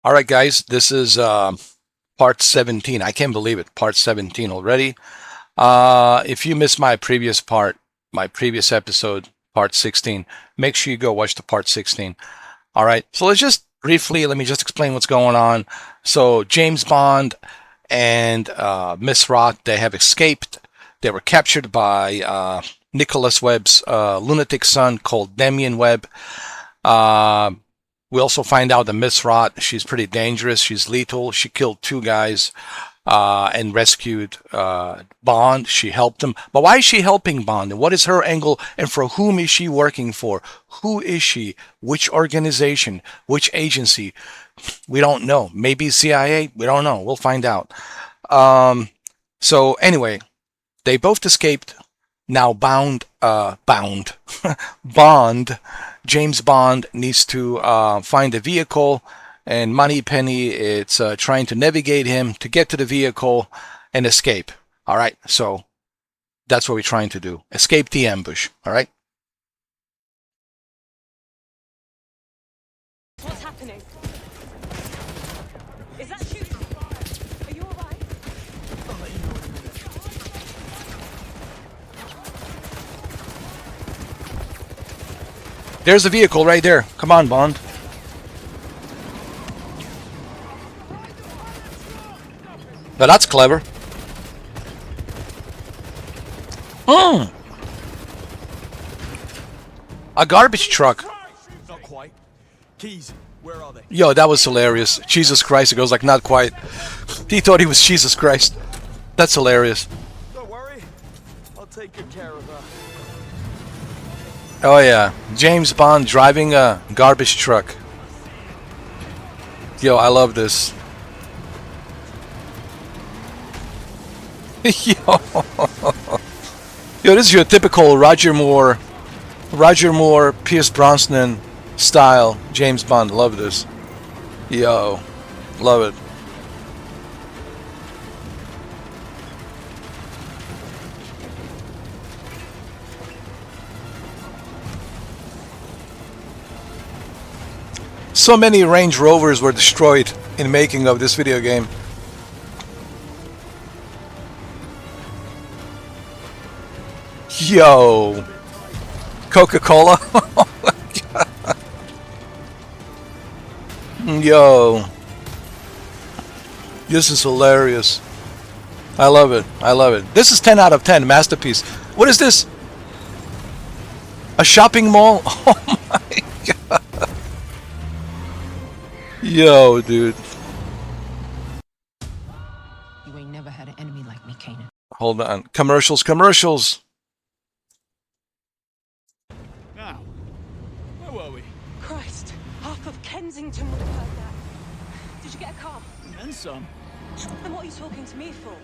All right, guys, this is part 17. I can't believe it, part 17 already. If you missed my previous episode, part 16, make sure you go watch the part 16. All right, so let me just explain what's going on. So James Bond and Miss Roth, they have escaped. They were captured by Nicholas Webb's lunatic son called Damian Webb. Uh, we also find out that Miss Roth, she's pretty dangerous. She's lethal. She killed two guys and rescued Bond. She helped him. But why is she helping Bond? And what is her angle? And for whom is she working for? Who is she? Which organization? Which agency? We don't know. Maybe CIA? We don't know. We'll find out. So anyway, they both escaped. Now Bond, James Bond needs to find a vehicle, and Moneypenny it's trying to navigate him to get to the vehicle and escape. All right, so that's what we're trying to do: escape the ambush. All right. What's happening? Is that shooting? Are you alright? I'll let you know in a minute. There's the vehicle right there. Come on, Bond. But that's clever. A garbage truck. Not quite. Keys, where are they? Yo, that was hilarious. Jesus Christ. It goes like, not quite. He thought he was Jesus Christ. That's hilarious. Don't worry. I'll take good care of her. Oh yeah, James Bond driving a garbage truck. Yo, I love this. Yo, this is your typical Roger Moore, Pierce Brosnan style James Bond. Love this. Yo, love it. So many Range Rovers were destroyed in making of this video game. Yo, Coca-Cola. Yo, this is hilarious. I love it. I love it. This is 10 out of 10. Masterpiece. What is this? A shopping mall? Oh my god. Yo, dude. You ain't never had an enemy like me, Kanan. Hold on. Commercials. Now, where were we? Christ, half of Kensington would have heard that. Did you get a car? And some. And what are you talking to me for?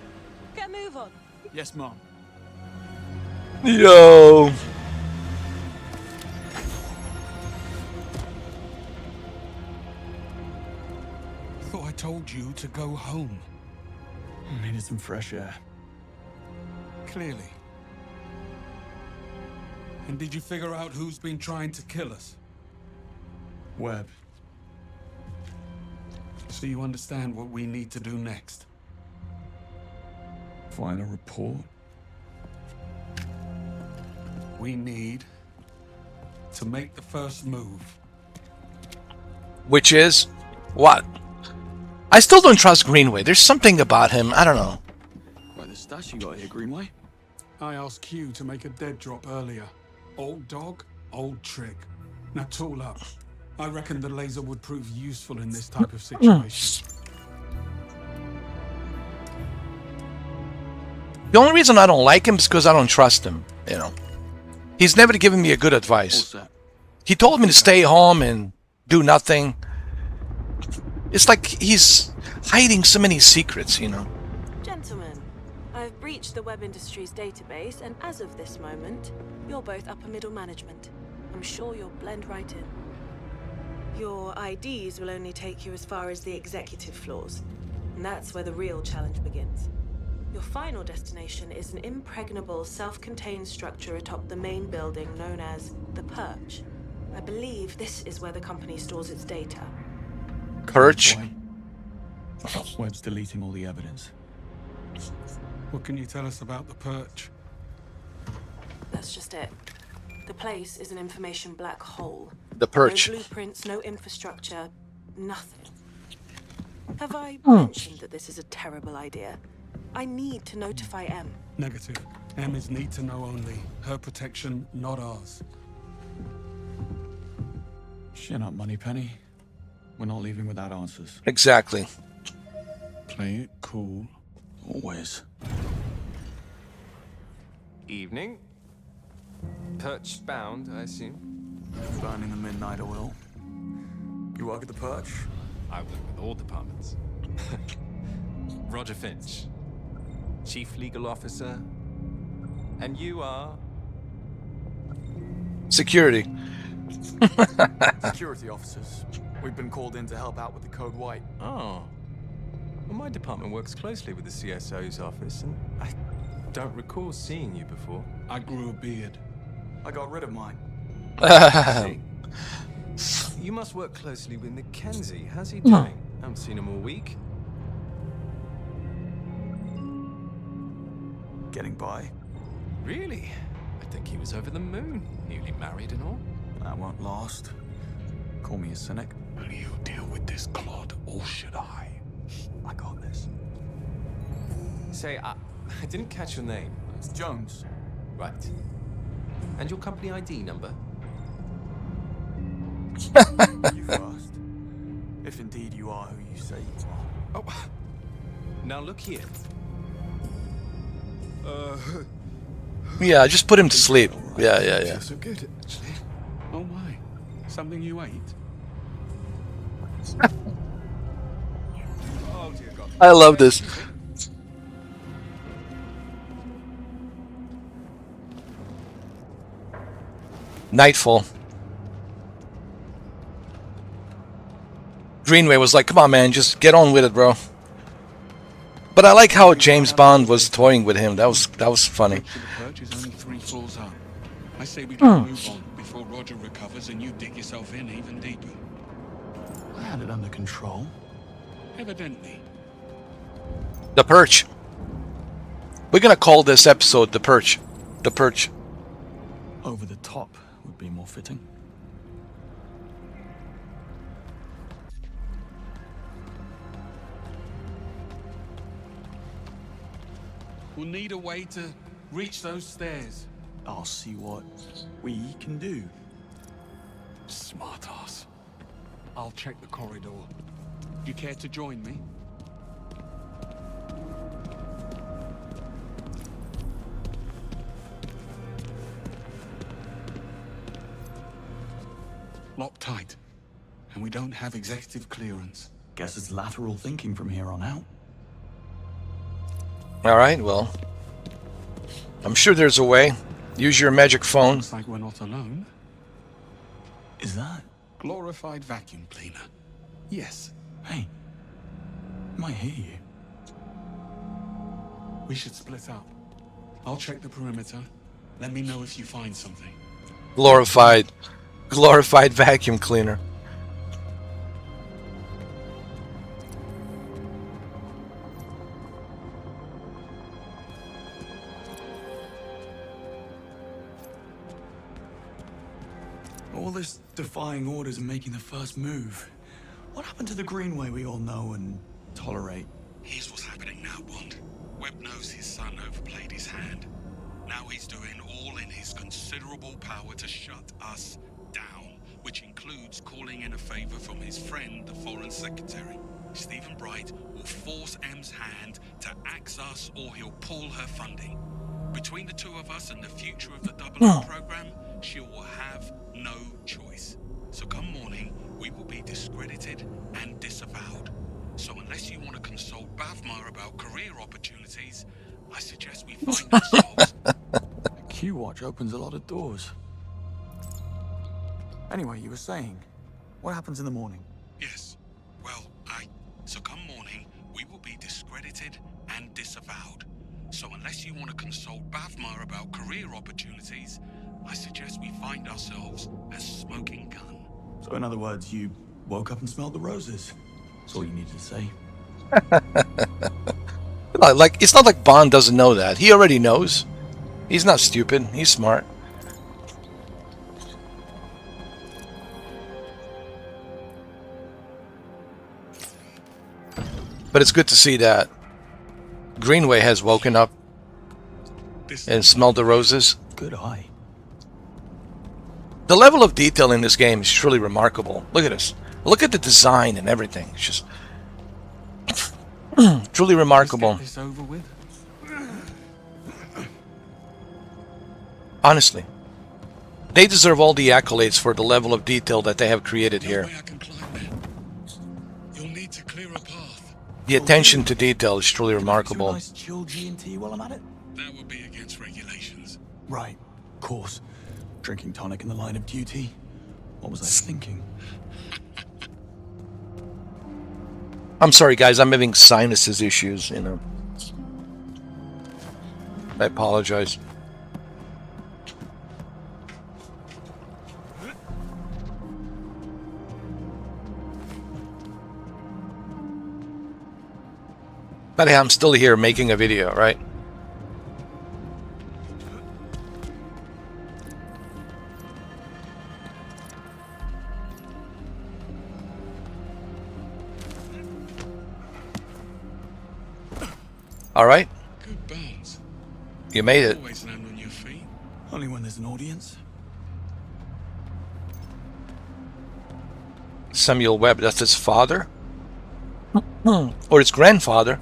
Get a move on. Yes, Mom. Yo. Thought I told you to go home. I needed some fresh air. Clearly. And did you figure out who's been trying to kill us? Webb. So you understand what we need to do next? Find a report. We need to make the first move. Which is what? I still don't trust Greenway. There's something about him. I don't know. Quite the stash you got here, Greenway. I asked Q to make a dead drop earlier. Old dog, old trick. Now tool up. I reckon the laser would prove useful in this type of situation. The only reason I don't like him is because I don't trust him. You know, he's never given me a good advice. What's that? He told me to stay home and do nothing. It's like he's hiding so many secrets, you know. Gentlemen, I've breached the Webb Industries database, and as of this moment, you're both upper middle management. I'm sure you'll blend right in. Your IDs will only take you as far as the executive floors, and that's where the real challenge begins. Your final destination is an impregnable, self-contained structure atop the main building known as the PERCH. I believe this is where the company stores its data. PERCH. Boy. Webb's deleting all the evidence. What can you tell us about the perch? That's just it. The place is an information black hole. The PERCH. No blueprints, no infrastructure, nothing. Have I mentioned that this is a terrible idea? I need to notify M. Negative. M is need to know only. Her protection, not ours. Chin up, Moneypenny. We're not leaving without answers. Exactly. Play it cool. Always. Evening. Perch bound, I assume. Burning the midnight oil. You work at the Perch? I work with all departments. Roger Finch, Chief Legal Officer. And you are? Security. Security officers. We've been called in to help out with the Code White. Oh. Well, my department works closely with the CSO's office, and I don't recall seeing you before. I grew a beard. I got rid of mine. See? You must work closely with Mackenzie. How's he doing? I haven't seen him all week. Getting by. Really? I think he was over the moon, newly married and all. That won't last. Call me a cynic. Will you deal with this clod, or should I? I got this. Say, I didn't catch your name. It's Jones. Right. And your company ID number? You first. If indeed you are who you say you are. Oh. Now look here. Yeah, just put him to sleep. Yeah. So good, actually. Oh my. Something you ate? Oh dear God. I love this. Nightfall. Greenway was like, "Come on, man, just get on with it, bro." But I like how James Bond was toying with him. That was funny. The perch is only 3 floors up. I say we can move on before Roger recovers and you dig yourself in even deeper. I had it under control. Evidently. The Perch. We're gonna call this episode The Perch. The Perch. Over the top would be more fitting. We'll need a way to reach those stairs. I'll see what we can do. Smart ass. I'll check the corridor. You care to join me? Locked tight. And we don't have executive clearance. Guess it's lateral thinking from here on out. Alright, well. I'm sure there's a way. Use your magic phone. Looks like we're not alone. Is that? Glorified vacuum cleaner. Yes. Hey, might hear you. We should split up. I'll check the perimeter. Let me know if you find something. Glorified vacuum cleaner. All this defying orders and making the first move. What happened to the Greenway we all know and tolerate? Here's what's happening now, Bond. Webb knows his son overplayed his hand. Now he's doing all in his considerable power to shut us down, which includes calling in a favor from his friend, the Foreign Secretary. Stephen Bright will force M's hand to axe us or he'll pull her funding. Between the two of us and the future of the 00 program, she will have no choice. So come morning, we will be discredited and disavowed. So unless you want to consult Bavmar about career opportunities, I suggest we find ourselves... Q-Watch opens a lot of doors. Anyway, you were saying, what happens in the morning? Yes. Well, So come morning, we will be discredited and disavowed. So unless you want to consult Bavmar about career opportunities, I suggest we find ourselves a smoking gun. So in other words, you woke up and smelled the roses. That's all you needed to say. Like, it's not like Bond doesn't know that. He already knows. He's not stupid. He's smart. But it's good to see that Greenway has woken up and smelled the roses. Good eye. The level of detail in this game is truly remarkable. Look at this. Look at the design and everything. It's just truly remarkable. Let's get this over with. Honestly. They deserve all the accolades for the level of detail that they have created No here. way I can climb there. You'll need to clear a path. The attention to detail is truly Two remarkable. nice chill G&T while I'm at it. That would be against regulations. Right, of course. Drinking tonic in the line of duty. What was I thinking? I'm sorry, guys. I'm having sinuses issues, you know. I apologize. But hey, I'm still here making a video, right? All right, Good bones. you made it. Always land on your feet. Only when there's an audience. Samuel Webb, that's his father? Or his grandfather.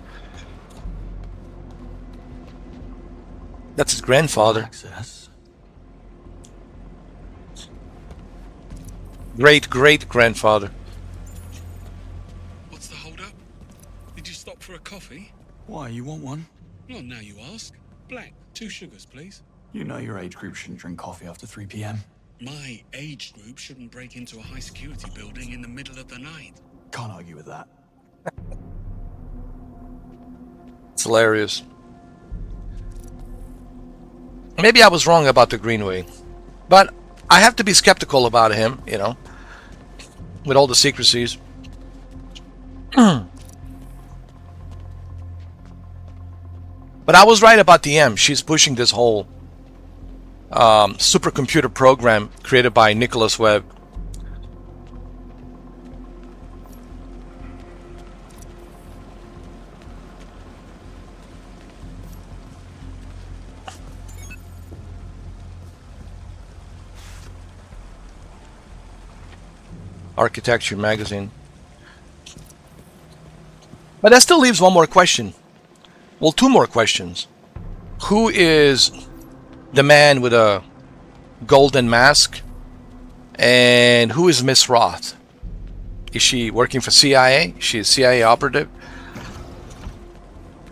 That's his grandfather. Access. Great-great-grandfather. What's the hold up? Did you stop for a coffee? Why, you want one? Well, now you ask. Black, 2 sugars, please. You know your age group shouldn't drink coffee after 3 p.m. My age group shouldn't break into a high security building in the middle of the night. Can't argue with that. It's hilarious. Maybe I was wrong about the Greenway, but I have to be skeptical about him, you know, with all the secrecies. But I was right about the M. She's pushing this whole supercomputer program created by Nicholas Webb. Architecture magazine. But that still leaves one more question. Well, 2 more questions. Who is the man with a golden mask? And who is Miss Roth? Is she working for CIA? Is she a CIA operative?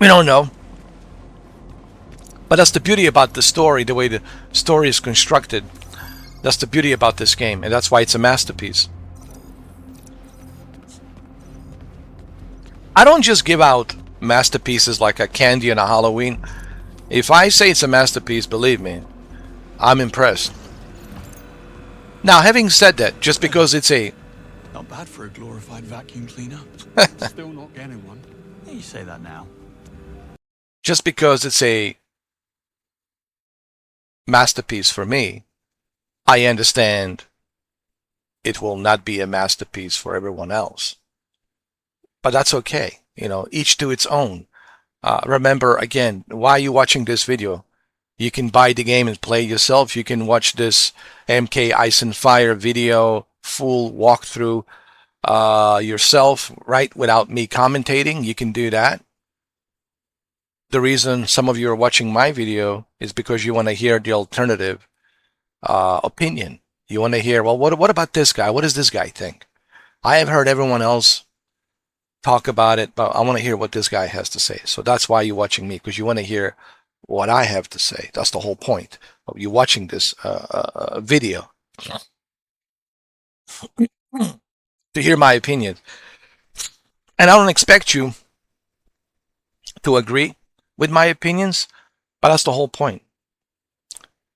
We don't know. But that's the beauty about the story, the way the story is constructed. That's the beauty about this game, and that's why it's a masterpiece. I don't just give out masterpieces like a candy on a Halloween. If I say it's a masterpiece, believe me, I'm impressed. Now, having said that, just because it's a... Not bad for a glorified vacuum cleaner. Still not getting one. You say that now. Just because it's a masterpiece for me, I understand it will not be a masterpiece for everyone else. But that's okay. You know, each to its own. Remember, again, why are you watching this video? You can buy the game and play yourself. You can watch this MK Ice and Fire video, full walkthrough yourself, right? Without me commentating. You can do that. The reason some of you are watching my video is because you want to hear the alternative opinion. You want to hear, well, what about this guy? What does this guy think? I have heard everyone else talk about it, but I want to hear what this guy has to say. So that's why you're watching me, because you want to hear what I have to say. That's the whole point of you watching this video. To hear my opinion. And I don't expect you to agree with my opinions, but that's the whole point.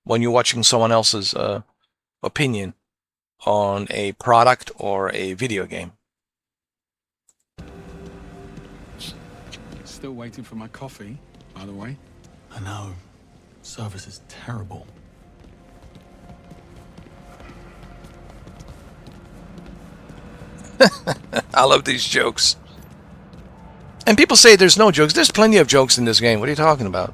When you're watching someone else's opinion on a product or a video game. still waiting for my coffee, by the way. I know. Service is terrible. I love these jokes. And people say there's no jokes. There's plenty of jokes in this game. What are you talking about?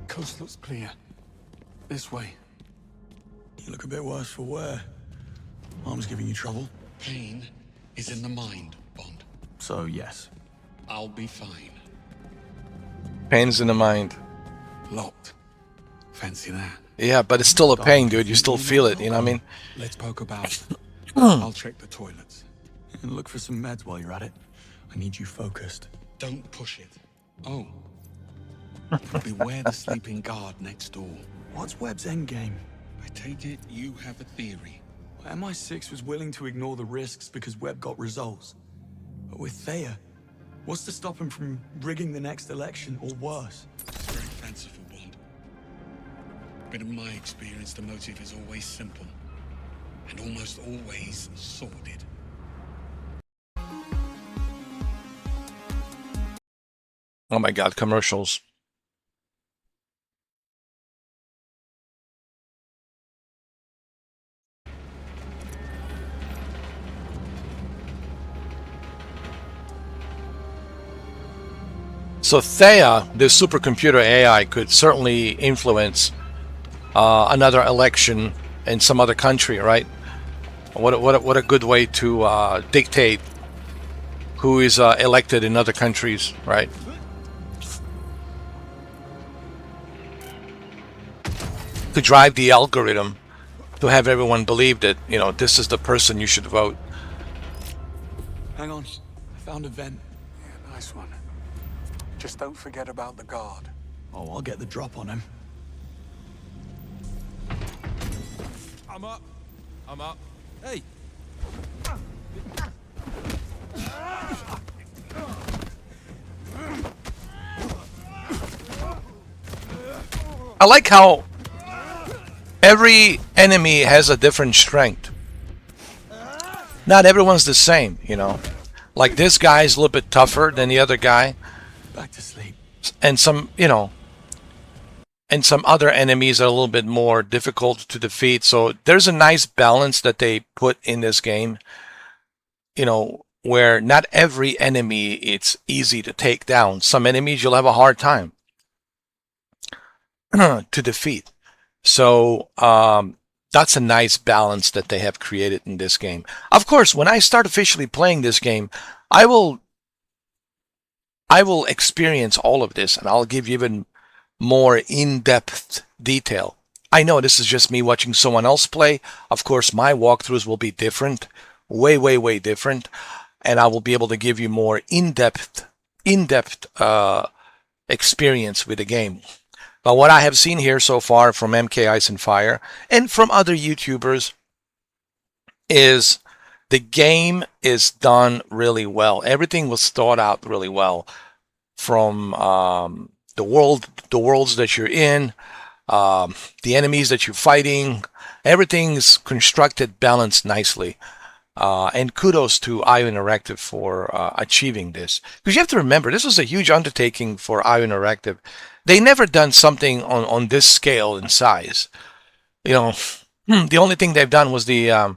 Coast looks clear. This way. You look a bit worse for wear. Arm's giving you trouble. Pain is in the mind, Bond. So, yes. I'll be fine. Pain's in the mind. Locked. Fancy that. Yeah, but it's still a pain, dude. You still feel it, you know what I mean? Let's poke about. I'll check the toilets. And look for some meds while you're at it. I need you focused. Don't push it. Oh. Beware the sleeping guard next door. What's Webb's endgame? I take it you have a theory. MI6 was willing to ignore the risks because Webb got results. But with Thea, what's to stop him from rigging the next election or worse? It's very fanciful, Bond. But in my experience, the motive is always simple. And almost always sordid. Oh my God, commercials. So Thea, this supercomputer AI, could certainly influence another election in some other country, right? What a good way to dictate who is elected in other countries, right? To drive the algorithm to have everyone believe that, you know, this is the person you should vote. Hang on. I found a vent. Yeah, nice one. Just don't forget about the guard. Oh, I'll get the drop on him. I'm up. I'm up. Hey. I like how every enemy has a different strength. Not everyone's the same, you know. Like this guy's a little bit tougher than the other guy. Back to sleep. And some, you know, and some other enemies are a little bit more difficult to defeat. So there's a nice balance that they put in this game, you know, where not every enemy it's easy to take down. Some enemies you'll have a hard time to defeat. So that's a nice balance that they have created in this game. Of course, when I start officially playing this game, I will experience all of this, and I'll give you even more in-depth detail. I know this is just me watching someone else play. Of course, my walkthroughs will be different, way different, and I will be able to give you more in-depth experience with the game. But what I have seen here so far from MK Ice and Fire and from other YouTubers is the game is done really well. Everything was thought out really well, from the worlds that you're in, the enemies that you're fighting. Everything's constructed, balanced nicely. And kudos to IO Interactive for achieving this. Because you have to remember, this was a huge undertaking for IO Interactive. They never done something on this scale and size. You know, the only thing they've done was the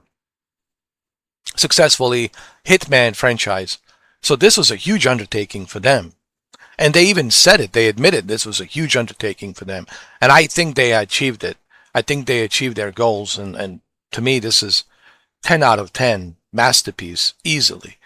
successfully Hitman franchise. So this was a huge undertaking for them. And they even said it. They admitted this was a huge undertaking for them. And I think they achieved it. I think they achieved their goals. And to me, this is 10 out of 10 masterpiece, easily.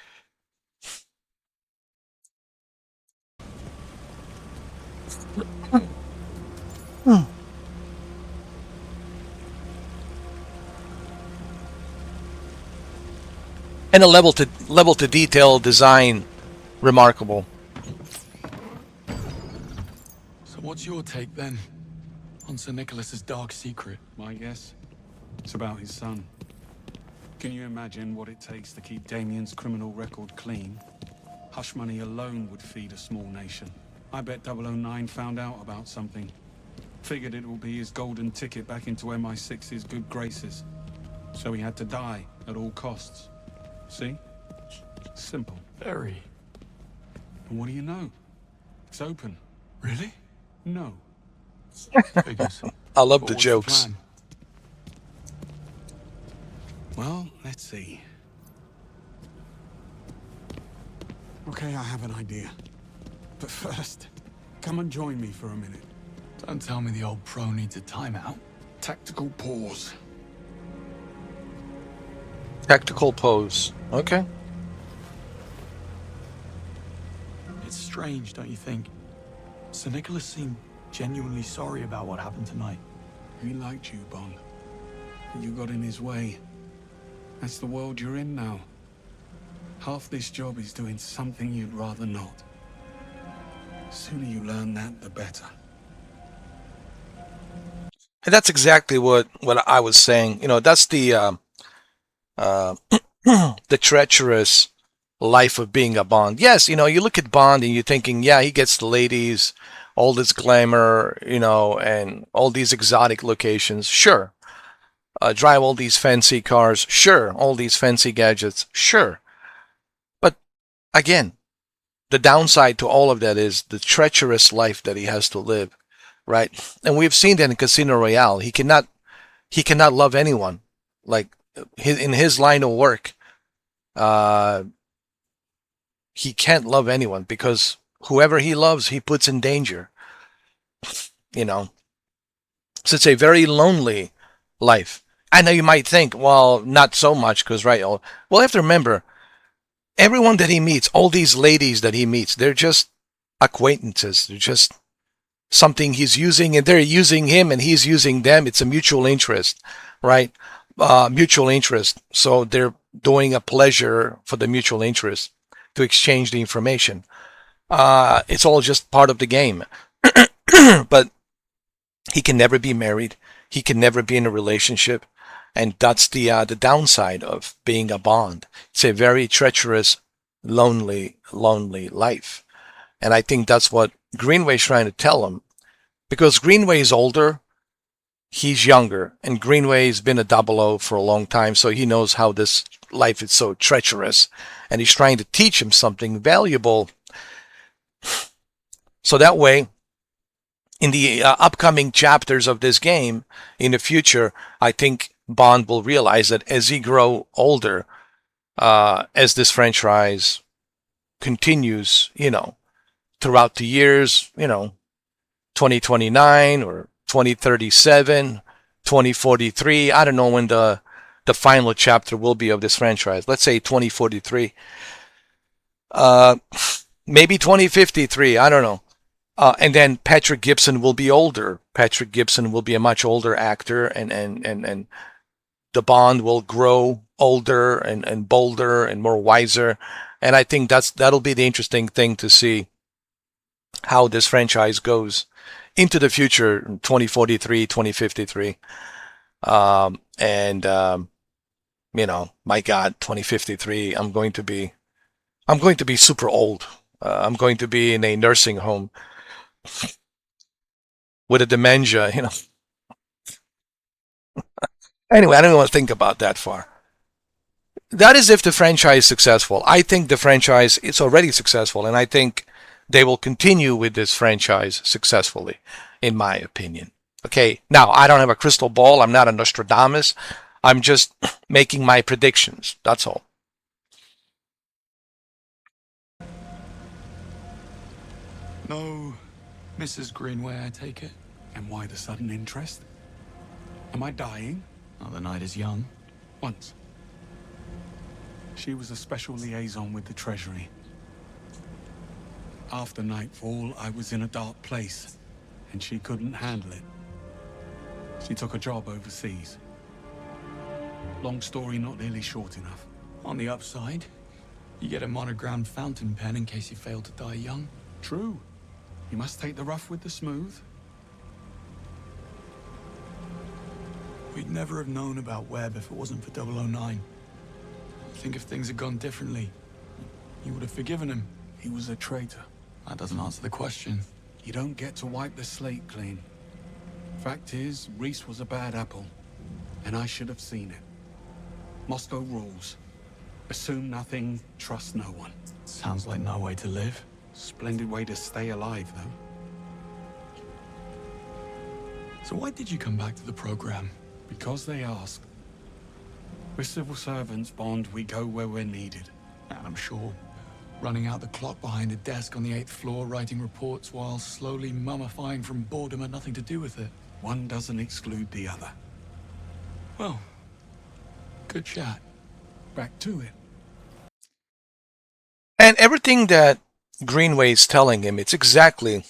And a level to detail design remarkable. So what's your take then on Sir Nicholas's dark secret? My guess? It's about his son. Can you imagine what it takes to keep Damien's criminal record clean? Hush money alone would feed a small nation. I bet 009 found out about something. Figured it will be his golden ticket back into MI6's good graces. So he had to die at all costs. See? Simple. Very. And what do you know? It's open. Really? No. Figures. I love But the what's jokes. plan? Well, let's see. Okay, I have an idea. But first, come and join me for a minute. Don't tell me the old pro needs a timeout. Tactical pause. Tactical pose. Okay. It's strange, don't you think? Sir Nicholas seemed genuinely sorry about what happened tonight. He liked you, Bond. You got in his way. That's the world you're in now. Half this job is doing something you'd rather not. The sooner you learn that, the better. And that's exactly what I was saying. You know, that's the the treacherous life of being a Bond. Yes, you know, you look at Bond and you're thinking, yeah, he gets the ladies, all this glamour, you know, and all these exotic locations. Sure. Drive all these fancy cars. Sure. All these fancy gadgets. Sure. But again, the downside to all of that is the treacherous life that he has to live, right? And we've seen that in Casino Royale. He cannot love anyone. Like in his line of work, he can't love anyone because whoever he loves, he puts in danger. You know, so it's a very lonely life. I know you might think, well, not so much, because right, well, you have to remember, everyone that he meets, all these ladies that he meets, they're just acquaintances. They're just something he's using, and they're using him, and he's using them. It's a mutual interest, right? Mutual interest. So they're doing a pleasure for the mutual interest to exchange the information. It's all just part of the game. But he can never be married. He can never be in a relationship. And that's the downside of being a Bond. It's a very treacherous, lonely life. And I think that's what Greenway's trying to tell him. Because Greenway is older, he's younger. And Greenway's been a 00 for a long time, so he knows how this life is so treacherous. And he's trying to teach him something valuable. So that way, in the upcoming chapters of this game, in the future, I think Bond will realize that as he grow older, as this franchise continues, you know, throughout the years, you know, 2029 or 2037, 2043, I don't know when the final chapter will be of this franchise. Let's say 2043. Maybe 2053, I don't know. And then Patrick Gibson will be older. Patrick Gibson will be a much older actor, and the Bond will grow older and bolder and more wiser. And I think that'll be the interesting thing to see how this franchise goes into the future, 2043, 2053. You know, my God, 2053, I'm going to be super old. I'm going to be in a nursing home with a dementia, you know. Anyway, I don't want to think about that far. That is if the franchise is successful. I think the franchise is already successful, and I think they will continue with this franchise successfully, in my opinion. Okay, now, I don't have a crystal ball. I'm not a Nostradamus. I'm just making my predictions. That's all. No, Mrs. Greenway, I take it. And why the sudden interest? Am I dying? Oh, the night is young. Once. She was a special liaison with the Treasury. After nightfall, I was in a dark place, and she couldn't handle it. She took a job overseas. Long story, not nearly short enough. On the upside, you get a monogrammed fountain pen in case you fail to die young. True. You must take the rough with the smooth. We'd never have known about Webb if it wasn't for 009. I think if things had gone differently, you would have forgiven him. He was a traitor. That doesn't answer the question. You don't get to wipe the slate clean. Fact is, Reese was a bad apple, and I should have seen it. Moscow rules. Assume nothing, trust no one. Sounds like no way to live. Splendid way to stay alive, though. So why did you come back to the program? Because they asked. We're civil servants, Bond. We go where we're needed. And I'm sure running out the clock behind a desk on the 8th floor, writing reports while slowly mummifying from boredom had nothing to do with it. One doesn't exclude the other. Well, good chat. Back to it. And everything that Greenway is telling him, it's exactly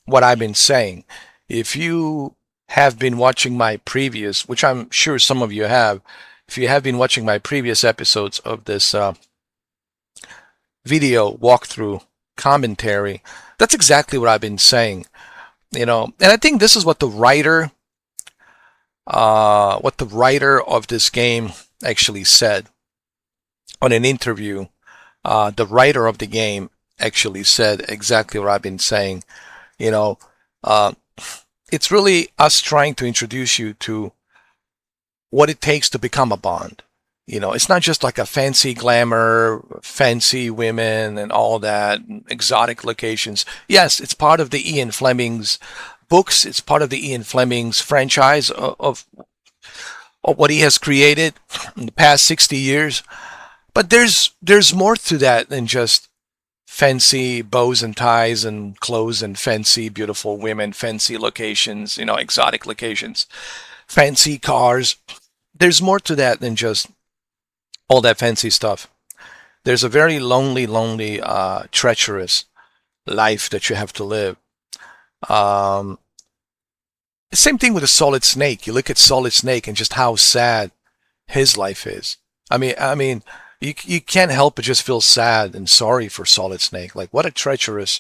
what I've been saying. If you have been watching my previous, which I'm sure some of you have, if you have been watching my previous episodes of this video walkthrough commentary, that's exactly what I've been saying. You know, and I think this is what the writer of this game actually said on an interview. The writer of the game actually said exactly what I've been saying. You know, it's really us trying to introduce you to what it takes to become a Bond. You know, it's not just like a fancy glamour, fancy women and all that, exotic locations. Yes, it's part of the Ian Fleming's books. It's part of the Ian Fleming's franchise of what he has created in the past 60 years. But there's more to that than just fancy bows and ties and clothes and fancy, beautiful women, fancy locations, you know, exotic locations, fancy cars. There's more to that than just all that fancy stuff. There's a very lonely, treacherous life that you have to live. Same thing with a Solid Snake. You look at Solid Snake and just how sad his life is. I mean, you can't help but just feel sad and sorry for Solid Snake. Like, what a treacherous,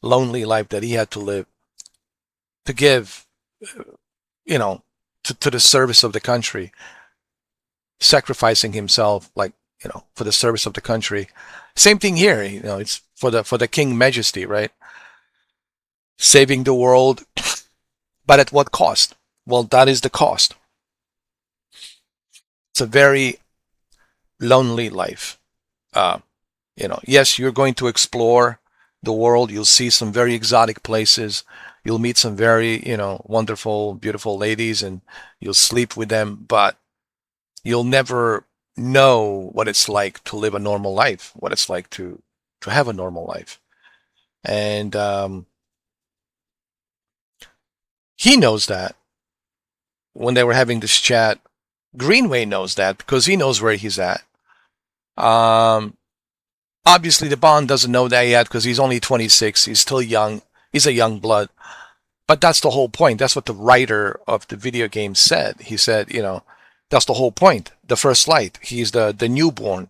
lonely life that he had to live to give, you know, to the service of the country, sacrificing himself, like, you know, for the service of the country. Same thing here, you know, it's for the King Majesty, right? Saving the world, but at what cost? Well, that is the cost. It's a very lonely life. You know, yes, you're going to explore the world. You'll see some very exotic places. You'll meet some very, you know, wonderful, beautiful ladies, and you'll sleep with them, but you'll never know what it's like to live a normal life, what it's like to have a normal life. And he knows that when they were having this chat. Greenway knows that because he knows where he's at. Obviously, the Bond doesn't know that yet because he's only 26. He's still young. He's a young blood. But that's the whole point. That's what the writer of the video game said. He said, you know, that's the whole point. The first light. He's the newborn,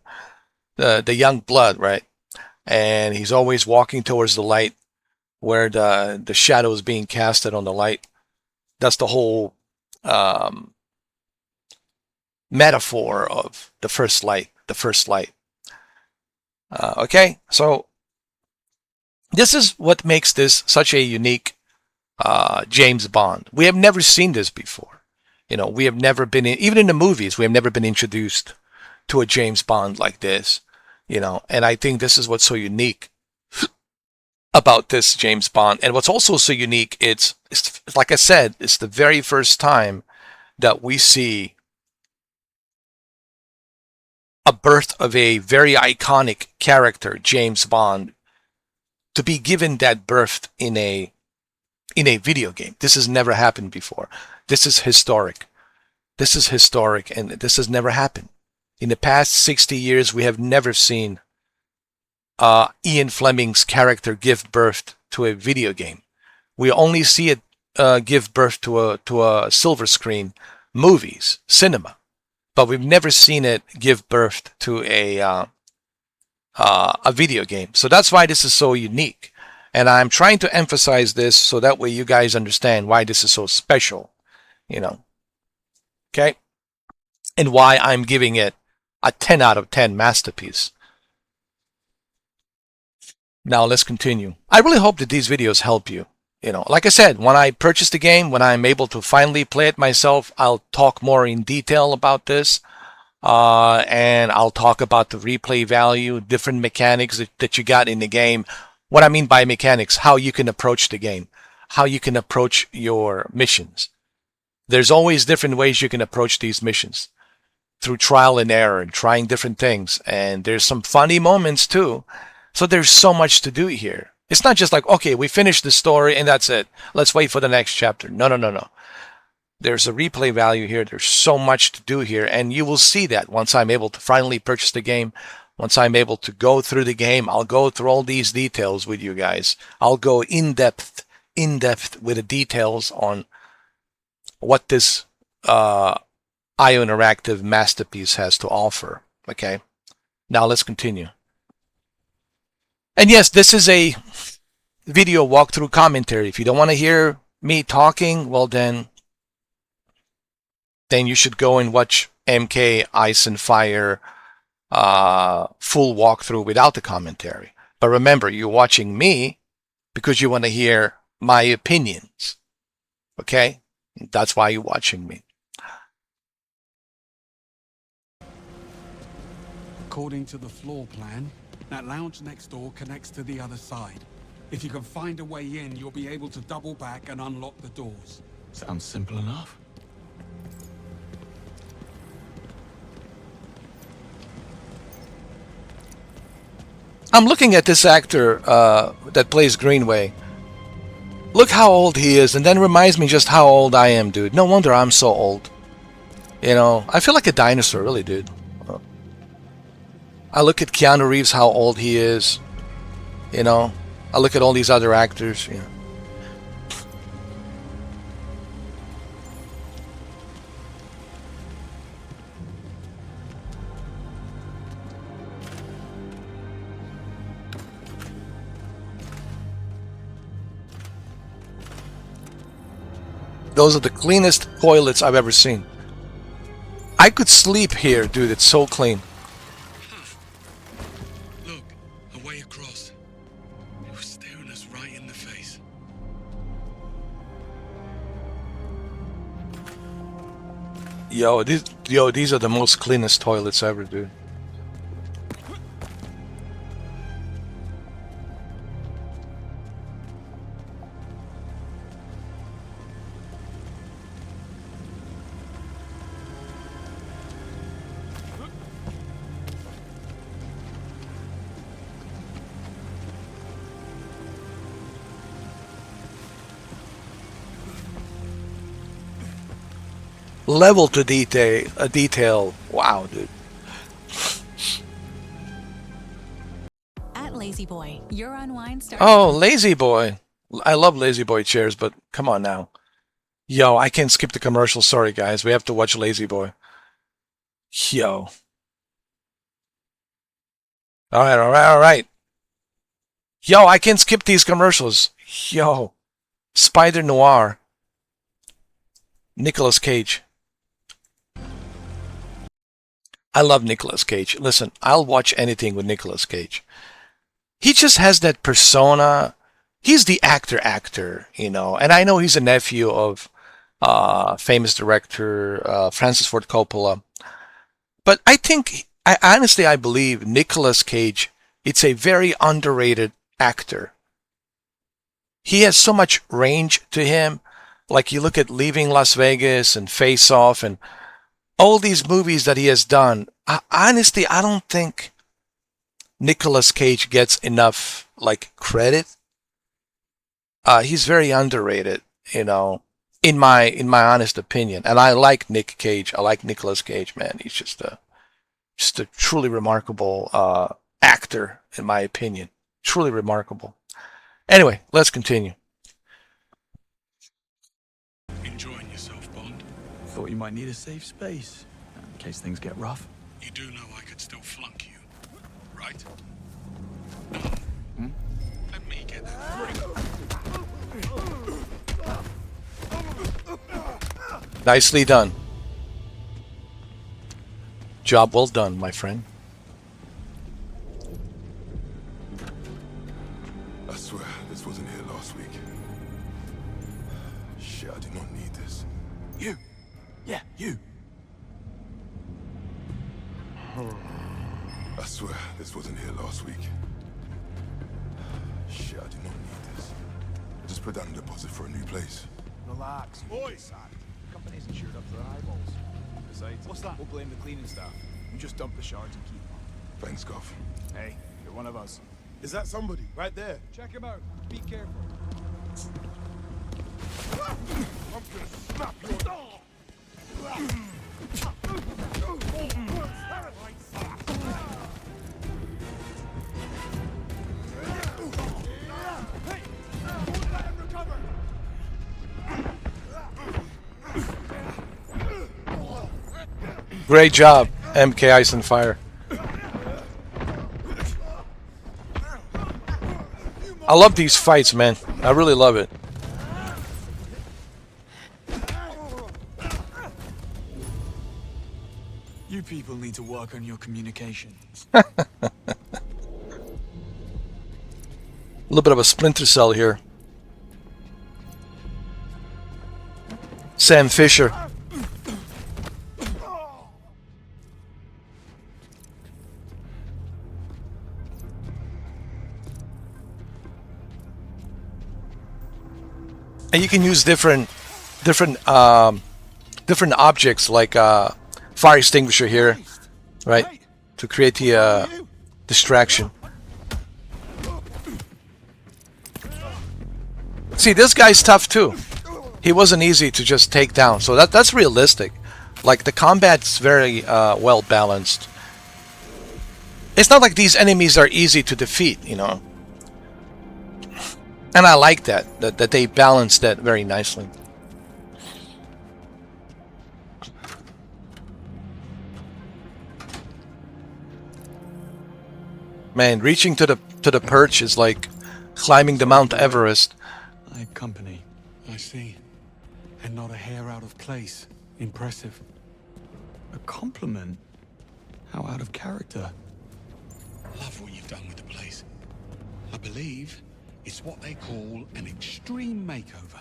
the young blood, right? And he's always walking towards the light where the shadow is being casted on the light. That's the whole metaphor of the first light. The first light. Okay, so this is what makes this such a unique James Bond. We have never seen this before. You know, we have never been even in the movies, we have never been introduced to a James Bond like this. You know, and I think this is what's so unique about this James Bond. And what's also so unique, it's like I said, it's the very first time that we see a birth of a very iconic character, James Bond, to be given that birth in a video game. This has never happened before. This is historic. This is historic, and this has never happened. In the past 60 years, we have never seen Ian Fleming's character give birth to a video game. We only see it give birth to a silver screen movies, cinema. But we've never seen it give birth to a video game. So that's why this is so unique. And I'm trying to emphasize this so that way you guys understand why this is so special, you know. Okay? And why I'm giving it a 10 out of 10 masterpiece. Now let's continue. I really hope that these videos help you. You know, like I said, when I purchase the game, when I'm able to finally play it myself, I'll talk more in detail about this. And I'll talk about the replay value, different mechanics that you got in the game. What I mean by mechanics, how you can approach the game, how you can approach your missions. There's always different ways you can approach these missions through trial and error and trying different things. And there's some funny moments too. So there's so much to do here. It's not just like, okay, we finished the story and that's it. Let's wait for the next chapter. No, no, no, no. There's a replay value here. There's so much to do here. And you will see that once I'm able to finally purchase the game. Once I'm able to go through the game, I'll go through all these details with you guys. I'll go in depth with the details on what this IO Interactive masterpiece has to offer. Okay. Now let's continue. And yes, this is a video walkthrough commentary. If you don't want to hear me talking, well then you should go and watch MK Ice and Fire full walkthrough without the commentary. But remember, you're watching me because you want to hear my opinions. Okay? That's why you're watching me. According to the floor plan, that lounge next door connects to the other side. If you can find a way in, you'll be able to double back and unlock the doors. Sounds simple enough. I'm looking at this actor that plays Greenway. Look how old he is, and then reminds me just how old I am, dude. No wonder I'm so old. You know, I feel like a dinosaur, really, dude. I look at Keanu Reeves, how old he is. You know, I look at all these other actors. You know. Those are the cleanest toilets I've ever seen. I could sleep here, dude. It's so clean. Look, a way across. It was staring us right in the face. Yo, these are the most cleanest toilets ever, dude. Level to detail. Wow, dude. At Lazy Boy, your unwind starts. Oh, Lazy Boy. I love Lazy Boy chairs, but come on now. Yo, I can't skip the commercial. Sorry, guys. We have to watch Lazy Boy. Yo. All right. Yo, I can't skip these commercials. Yo. Spider Noir. Nicolas Cage. I love Nicolas Cage. Listen, I'll watch anything with Nicolas Cage. He just has that persona. He's the actor, you know. And I know he's a nephew of famous director Francis Ford Coppola. But I honestly believe Nicolas Cage, it's a very underrated actor. He has so much range to him. Like you look at Leaving Las Vegas and Face Off and all these movies that he has done. Honestly, I don't think Nicolas Cage gets enough like credit. He's very underrated, you know, in my honest opinion. And I like Nick Cage. I like Nicolas Cage, man. He's just a truly remarkable actor, in my opinion. Truly remarkable. Anyway, let's continue. Enjoying yourself, Bond? Thought you might need a safe space in case things get rough. You do know I could still flunk you, right? Let me get that. Nicely done. Job well done, my friend. swear this wasn't here last week. Shit, I did not need this. You. Yeah, you. I swear this wasn't here last week. Shit, I did not need this. I just put down a deposit for a new place. Relax, boys. The company's insured up to their eyeballs. Besides, what's that? We'll blame the cleaning staff. You just dump the shards and keep them. Thanks, Gov. Hey, you're one of us. Is that somebody right there? Check him out. Be careful. I'm gonna snap your... Hey! Don't let him recover! Great job, MK Ice and Fire. I love these fights, man. I really love it. You people need to work on your communication. A little bit of a Splinter Cell here. Sam Fisher. And you can use different objects like fire extinguisher here, right, to create the distraction. See, this guy's tough too. He wasn't easy to just take down, so that's realistic. Like, the combat's very well balanced. It's not like these enemies are easy to defeat, you know. And I like that they balance that very nicely. Man, reaching to the perch is like climbing the Mount Everest. My company. I see. And not a hair out of place. Impressive. A compliment? How out of character. Love what you've done with the place. I believe it's what they call an extreme makeover.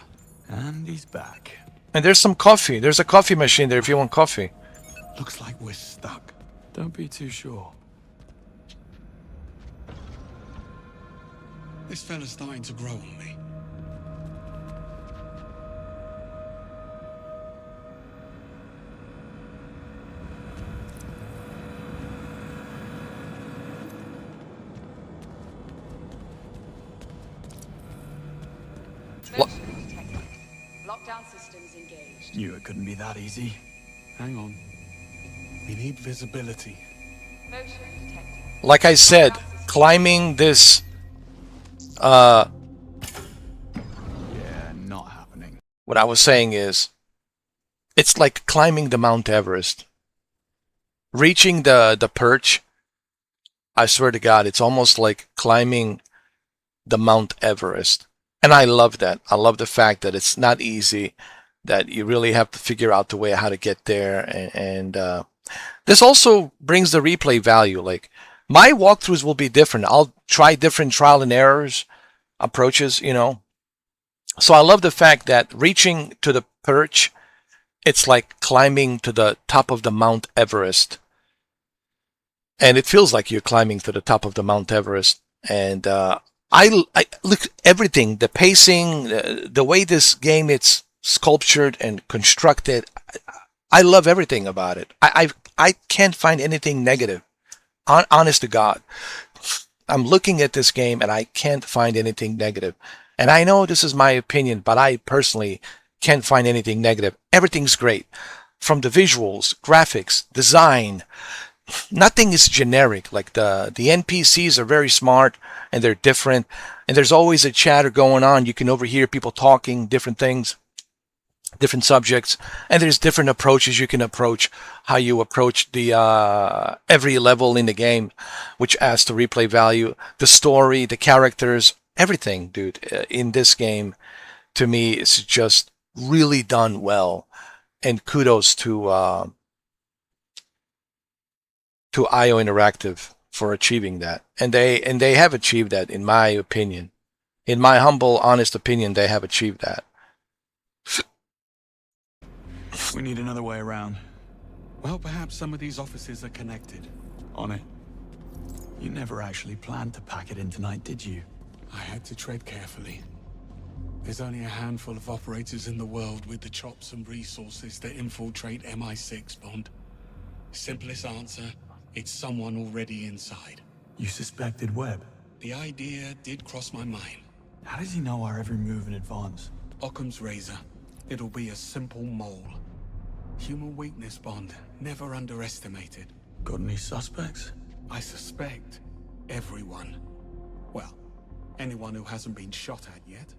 And he's back. And there's some coffee. There's a coffee machine there if you want coffee. Looks like we're stuck. Don't be too sure. This fella's starting to grow on me. Lockdown systems engaged. Knew it couldn't be that easy. Hang on. We need visibility. Motion detected. Like I said, climbing this Yeah, not happening. what I was saying is, it's like climbing the Mount Everest. Reaching the perch, I swear to God, it's almost like climbing the Mount Everest. And I love that. I love the fact that it's not easy, that you really have to figure out the way how to get there. And this also brings the replay value. Like, my walkthroughs will be different. I'll try different trial and errors approaches, you know. So I love the fact that reaching to the perch, it's like climbing to the top of the Mount Everest. And it feels like you're climbing to the top of the Mount Everest. And I look everything, the pacing, the way this game it's sculptured and constructed. I love everything about it. I can't find anything negative. Honest to God, I'm looking at this game and I can't find anything negative. And I know this is my opinion, but I personally can't find anything negative. Everything's great, from the visuals, graphics, design. Nothing is generic. Like the NPCs are very smart and they're different, and there's always a chatter going on. You can overhear people talking different things, different subjects, and there's different approaches you can approach, how you approach the every level in the game, which adds to replay value. The story, the characters, everything, dude, in this game, to me, is just really done well. And kudos to IO Interactive for achieving that, and they have achieved that, in my opinion. In my humble, honest opinion, they have achieved that. We need another way around. Well, perhaps some of these offices are connected. On it. You never actually planned to pack it in tonight, did you? I had to tread carefully. There's only a handful of operators in the world with the chops and resources to infiltrate MI6, Bond. Simplest answer, it's someone already inside. You suspected Webb? The idea did cross my mind. How does he know our every move in advance? Occam's razor. It'll be a simple mole. Human weakness, Bond. Never underestimated. Got any suspects? I suspect everyone. Well, anyone who hasn't been shot at yet.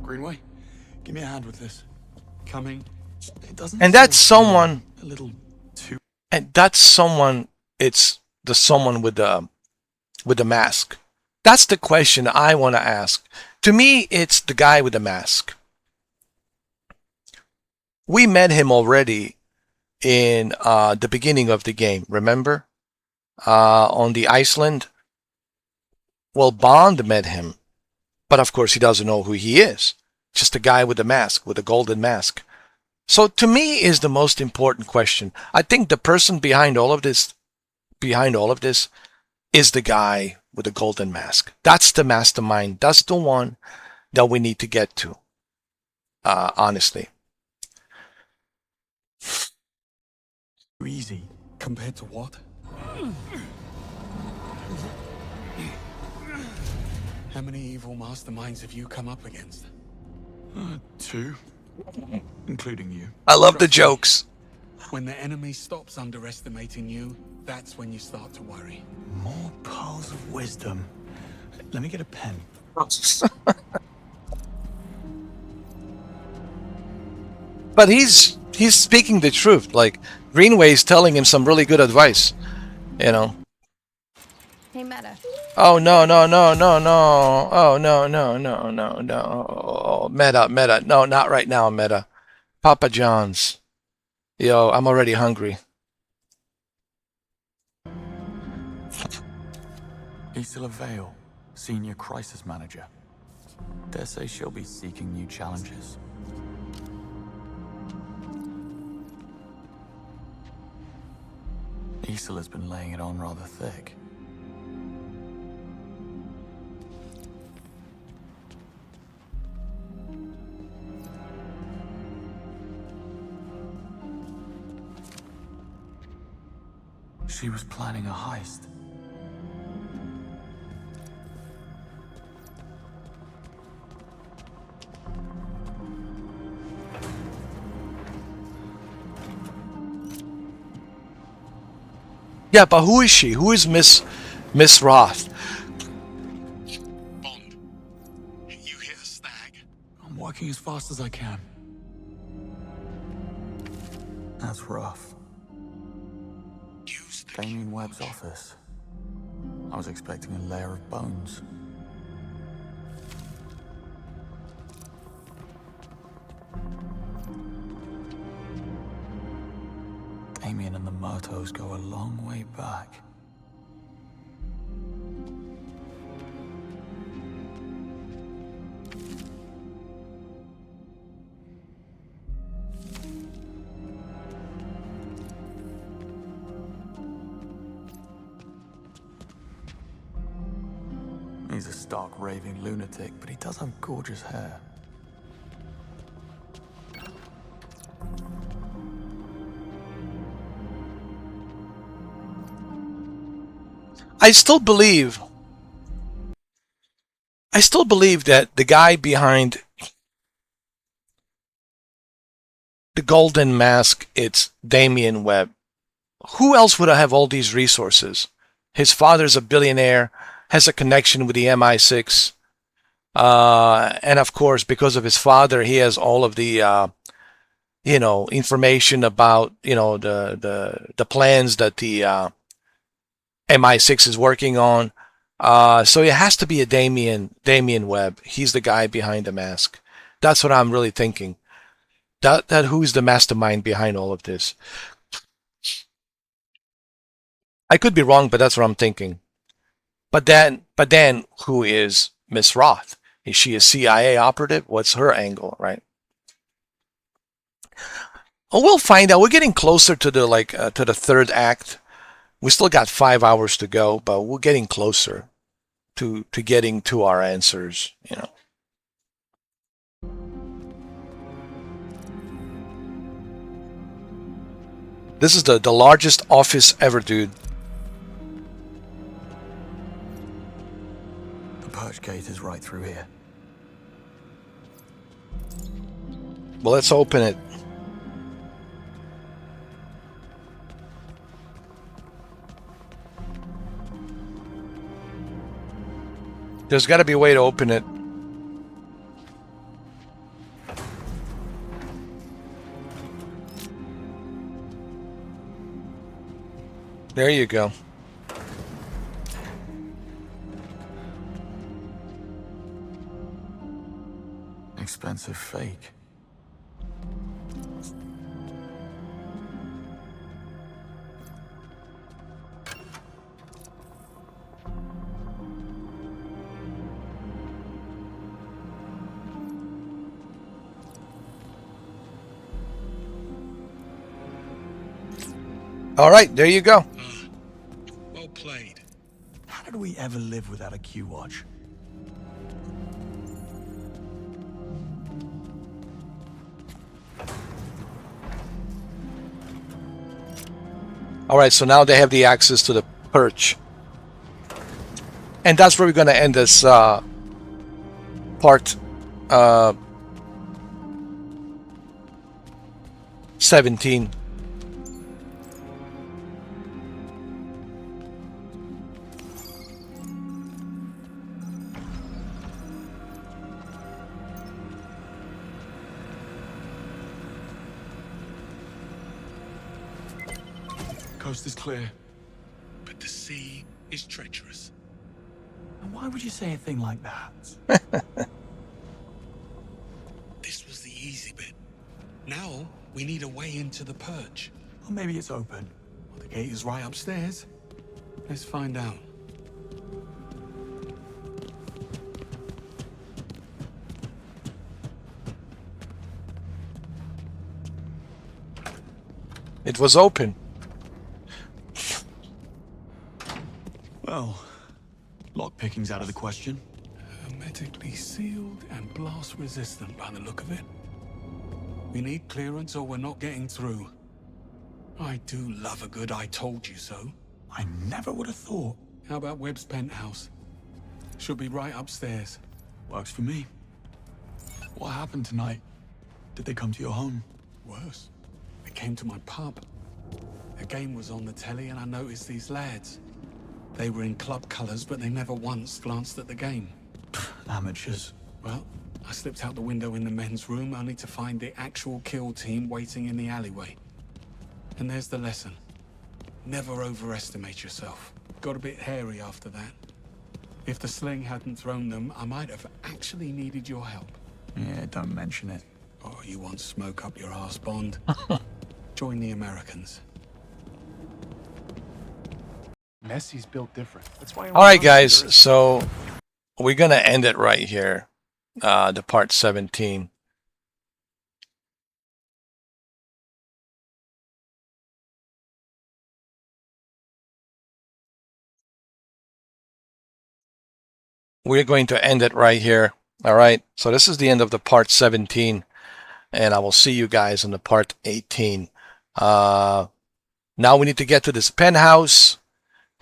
Greenway, give me a hand with this. Coming. It doesn't. And that's someone. A little too. And that's someone. It's the someone with the mask. That's the question I want to ask. To me, it's the guy with the mask. We met him already in the beginning of the game. Remember, on the Iceland. Well, Bond met him, but of course he doesn't know who he is. Just a guy with a mask, with a golden mask. So to me is the most important question. I think the person behind all of this, is the guy with the golden mask. That's the mastermind. That's the one that we need to get to. Honestly. Easy. Compared to what? How many evil masterminds have you come up against? 2. Including you. I love the jokes. When the enemy stops underestimating you, that's when you start to worry. More pearls of wisdom. Let me get a pen. But he's speaking the truth. Like, Greenway's telling him some really good advice. You know. Hey, Meta. Oh no. Oh no. Meta. No, not right now, Meta. Papa John's. Yo, I'm already hungry. Isla Vale, Senior Crisis Manager. Dare say she'll be seeking new challenges. Isola's been laying it on rather thick. She was planning a heist. Yeah, but who is she? Who is Miss Roth? Bond, you hit a snag. I'm working as fast as I can. That's rough. Damien Webb's office. I was expecting a layer of bones. Damien and the Murtos go a long way back. He's a stark raving lunatic, but he does have gorgeous hair. I still believe that the guy behind the golden mask, it's Damien Webb. Who else would have all these resources? His father's a billionaire, has a connection with the MI6. And of course, because of his father, he has all of the, information about, the plans that the MI6 is working on. So it has to be a Damien Webb. He's the guy behind the mask. That's what I'm really thinking. That who's the mastermind behind all of this? I could be wrong, but that's what I'm thinking. But then, who is Miss Roth? Is she a CIA operative? What's her angle, right? Oh, we'll find out. We're getting closer to the to the third act. We still got 5 hours to go, but we're getting closer to getting to our answers, you know. This is the largest office ever, dude. The PERCH gate is right through here. Well, let's open it. There's got to be a way to open it. There you go. Expensive fake. All right, there you go. Well played. How did we ever live without a Q watch? All right, so now they have the access to the PERCH. And that's where we're going to end this part 17. Coast is clear. But the sea is treacherous. And why would you say a thing like that? This was the easy bit. Now we need a way into the PERCH. Or maybe it's open. Well, the gate is right upstairs. Let's find out. It was open. Well, lockpicking's out of the question. Hermetically sealed and blast resistant by the look of it. We need clearance or we're not getting through. I do love a good I told you so. I never would have thought. How about Webb's penthouse? Should be right upstairs. Works for me. What happened tonight? Did they come to your home? Worse. They came to my pub. A game was on the telly and I noticed these lads. They were in club colours, but they never once glanced at the game. Amateurs. Well, I slipped out the window in the men's room only to find the actual kill team waiting in the alleyway. And there's the lesson. Never overestimate yourself. Got a bit hairy after that. If the sling hadn't thrown them, I might have actually needed your help. Yeah, don't mention it. Oh, you want smoke up your arse, Bond? Join the Americans. Nessie's built different. That's why. All right, guys. So we're gonna end it right here. The part 17. We're going to end it right here. All right. So this is the end of the part 17, and I will see you guys in the part 18. Now we need to get to this penthouse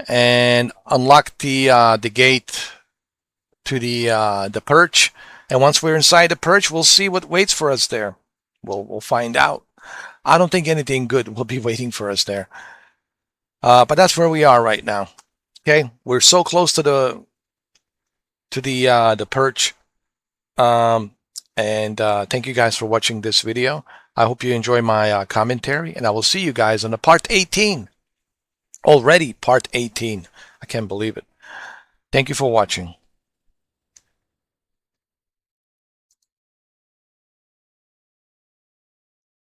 and unlock the gate to the PERCH. And once we're inside the PERCH, we'll see what waits for us there. We'll find out. I don't think anything good will be waiting for us there. But that's where we are right now. Okay, we're so close to the PERCH. Thank you guys for watching this video. I hope you enjoy my commentary, and I will see you guys on the part 18. Already part 18. I can't believe it. Thank you for watching.